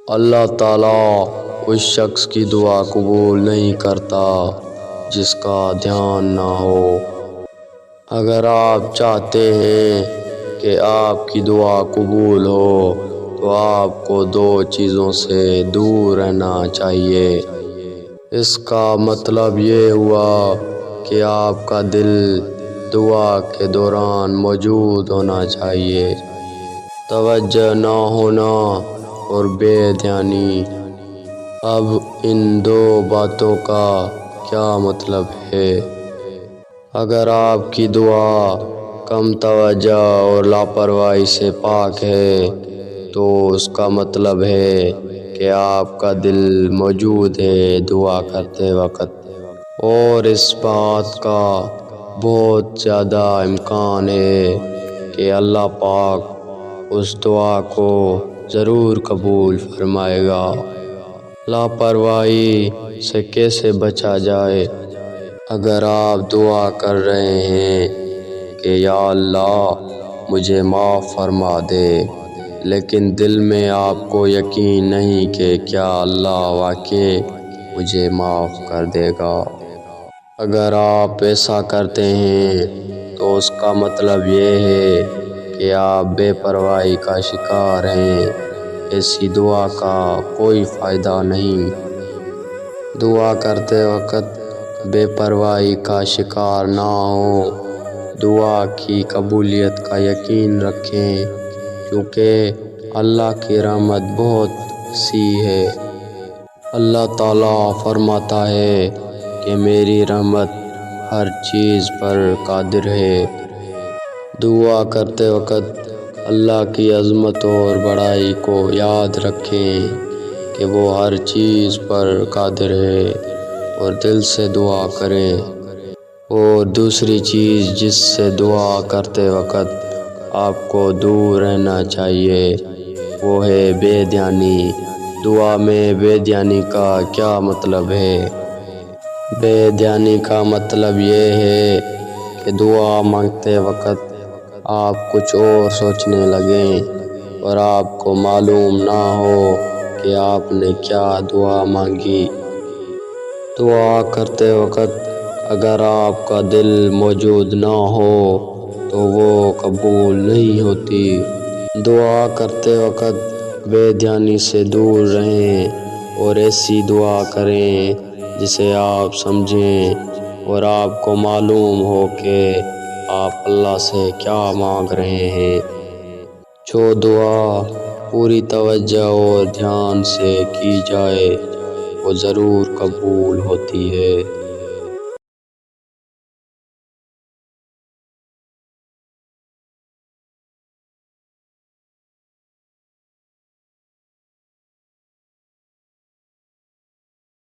اللہ تعالیٰ اس شخص کی دعا قبول نہیں کرتا جس کا دھیان نہ ہو۔ اگر آپ چاہتے ہیں کہ آپ کی دعا قبول ہو تو آپ کو دو چیزوں سے دور رہنا چاہیے۔ اس کا مطلب یہ ہوا کہ آپ کا دل دعا کے دوران موجود ہونا چاہیے۔ توجہ نہ ہونا اور بے دھیانی۔ اب ان دو باتوں کا کیا مطلب ہے؟ اگر آپ کی دعا کم توجہ اور لاپرواہی سے پاک ہے تو اس کا مطلب ہے کہ آپ کا دل موجود ہے دعا کرتے وقت، اور اس بات کا بہت زیادہ امکان ہے کہ اللہ پاک اس دعا کو ضرور قبول فرمائے گا۔ لاپرواہی سے کیسے بچا جائے؟ اگر آپ دعا کر رہے ہیں کہ یا اللہ مجھے معاف فرما دے، لیکن دل میں آپ کو یقین نہیں کہ کیا اللہ واقعی مجھے معاف کر دے گا، اگر آپ ایسا کرتے ہیں تو اس کا مطلب یہ ہے کہ آپ بے پرواہی کا شکار ہیں۔ ایسی دعا کا کوئی فائدہ نہیں۔ دعا کرتے وقت بے پرواہی کا شکار نہ ہوں۔ دعا کی قبولیت کا یقین رکھیں، کیونکہ اللہ کی رحمت بہت وسیع ہے۔ اللہ تعالیٰ فرماتا ہے کہ میری رحمت ہر چیز پر قادر ہے۔ دعا کرتے وقت اللہ کی عظمت اور بڑائی کو یاد رکھیں کہ وہ ہر چیز پر قادر ہے، اور دل سے دعا کریں۔ اور دوسری چیز جس سے دعا کرتے وقت آپ کو دور رہنا چاہیے وہ ہے بے دھیانی۔ دعا میں بے دھیانی کا کیا مطلب ہے؟ بے دھیانی کا مطلب یہ ہے کہ دعا مانگتے وقت آپ کچھ اور سوچنے لگیں اور آپ کو معلوم نہ ہو کہ آپ نے کیا دعا مانگی۔ دعا کرتے وقت اگر آپ کا دل موجود نہ ہو تو وہ قبول نہیں ہوتی۔ دعا کرتے وقت بے دھیانی سے دور رہیں اور ایسی دعا کریں جسے آپ سمجھیں اور آپ کو معلوم ہو کہ آپ اللہ سے کیا مانگ رہے ہیں۔ جو دعا پوری توجہ اور دھیان سے کی جائے وہ ضرور قبول ہوتی ہے۔